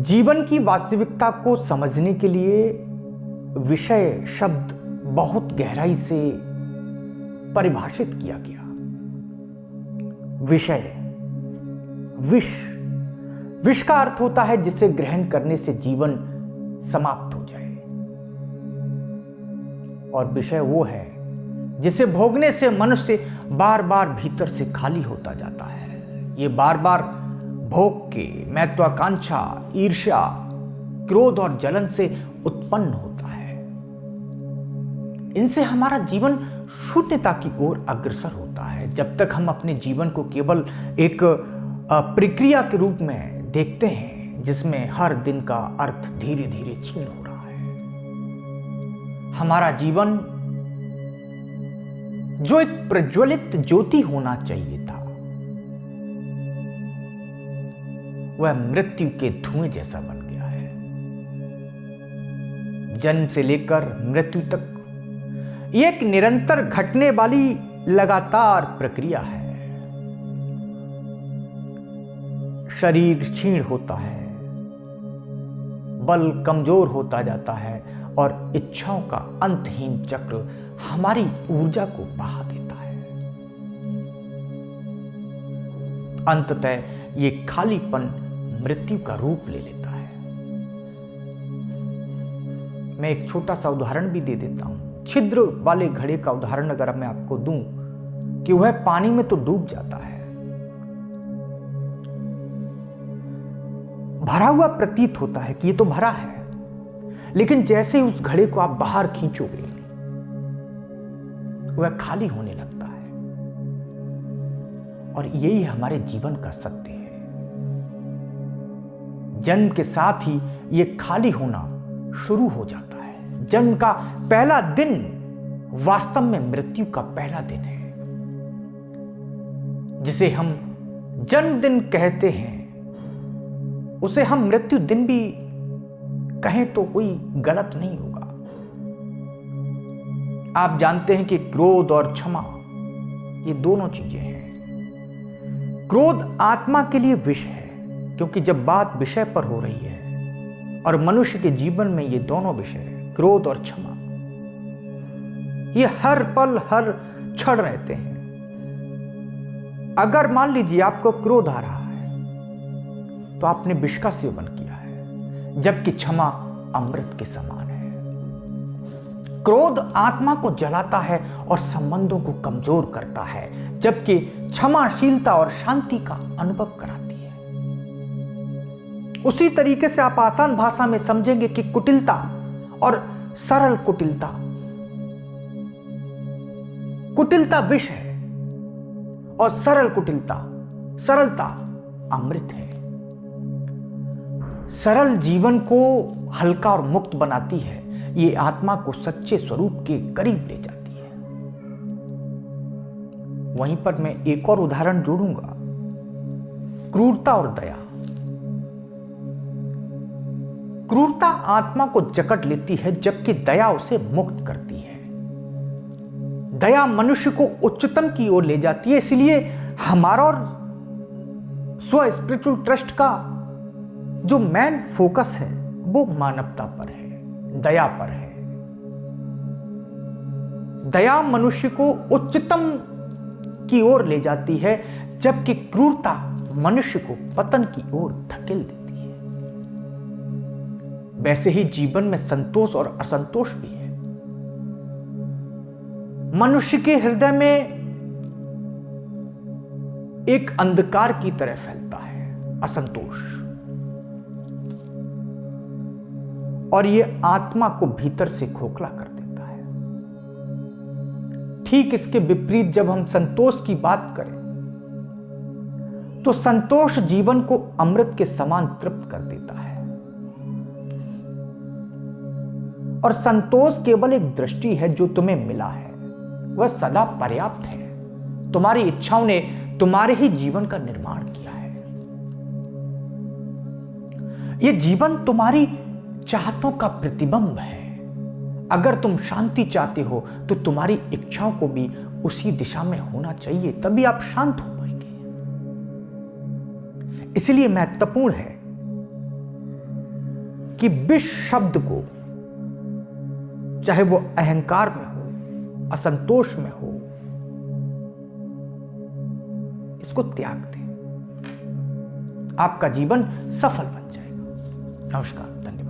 जीवन की वास्तविकता को समझने के लिए विषय शब्द बहुत गहराई से परिभाषित किया गया। विषय, विष का अर्थ होता है जिसे ग्रहण करने से जीवन समाप्त हो जाए, और विषय वो है जिसे भोगने से मनुष्य बार बार भीतर से खाली होता जाता है। ये बार बार भोग के, महत्वाकांक्षा, ईर्ष्या, क्रोध और जलन से उत्पन्न होता है। इनसे हमारा जीवन शून्यता की ओर अग्रसर होता है। जब तक हम अपने जीवन को केवल एक प्रक्रिया के रूप में देखते हैं जिसमें हर दिन का अर्थ धीरे धीरे क्षीण हो रहा है, हमारा जीवन जो एक प्रज्वलित ज्योति होना चाहिए था, वह मृत्यु के धुएं जैसा बन गया है। जन्म से लेकर मृत्यु तक यह एक निरंतर घटने वाली लगातार प्रक्रिया है। शरीर क्षीण होता है, बल कमजोर होता जाता है और इच्छाओं का अंतहीन चक्र हमारी ऊर्जा को बहा देता है। अंततः ये खालीपन मृत्यु का रूप ले लेता है। मैं एक छोटा सा उदाहरण भी दे देता हूं। छिद्र वाले घड़े का उदाहरण अगर मैं आपको दूं कि वह पानी में तो डूब जाता है, भरा हुआ प्रतीत होता है कि ये तो भरा है, लेकिन जैसे ही उस घड़े को आप बाहर खींचोगे वह खाली होने लगता है। और यही हमारे जीवन का सत्य है। जन्म के साथ ही यह खाली होना शुरू हो जाता है। जन्म का पहला दिन वास्तव में मृत्यु का पहला दिन है, जिसे हम जन्मदिन कहते हैं। उसे हम मृत्यु दिन भी कहें तो कोई गलत नहीं होगा। आप जानते हैं कि क्रोध और क्षमा ये दोनों चीजें हैं। क्रोध आत्मा के लिए विष है, क्योंकि जब बात विषय पर हो रही है और मनुष्य के जीवन में ये दोनों विषय, क्रोध और क्षमा, ये हर पल हर क्षण रहते हैं। अगर मान लीजिए आपको क्रोध आ रहा है तो आपने विष का सेवन किया है, जबकि क्षमा अमृत के समान है। क्रोध आत्मा को जलाता है और संबंधों को कमजोर करता है, जबकि क्षमाशीलता और शांति का अनुभव कराती है। उसी तरीके से आप आसान भाषा में समझेंगे कि कुटिलता और सरल कुटिलता, कुटिलता विष है और सरल कुटिलता, सरलता अमृत है। सरल जीवन को हल्का और मुक्त बनाती है। ये आत्मा को सच्चे स्वरूप के करीब ले जाती है। वहीं पर मैं एक और उदाहरण जोड़ूंगा, क्रूरता और दया। क्रूरता आत्मा को जकड़ लेती है, जबकि दया उसे मुक्त करती है। दया मनुष्य को उच्चतम की ओर ले जाती है। इसलिए हमारा और स्व स्पिरिचुअल ट्रस्ट का जो मेन फोकस है वो मानवता पर है, दया पर है। दया मनुष्य को उच्चतम की ओर ले जाती है, जबकि क्रूरता मनुष्य को पतन की ओर धकेल देती है। वैसे ही जीवन में संतोष और असंतोष भी है। मनुष्य के हृदय में एक अंधकार की तरह फैलता है असंतोष, और यह आत्मा को भीतर से खोखला कर देता है। ठीक इसके विपरीत जब हम संतोष की बात करें तो संतोष जीवन को अमृत के समान तृप्त कर देता है। और संतोष केवल एक दृष्टि है जो तुम्हें मिला है, वह सदा पर्याप्त है। तुम्हारी इच्छाओं ने तुम्हारे ही जीवन का निर्माण किया है। यह जीवन तुम्हारी चाहतों का प्रतिबिंब है। अगर तुम शांति चाहते हो तो तुम्हारी इच्छाओं को भी उसी दिशा में होना चाहिए, तभी आप शांत हो पाएंगे। इसलिए महत्वपूर्ण है कि विष शब्द को, चाहे वो अहंकार में हो, असंतोष में हो, इसको त्याग दें। आपका जीवन सफल बन जाएगा। नमस्कार, धन्यवाद।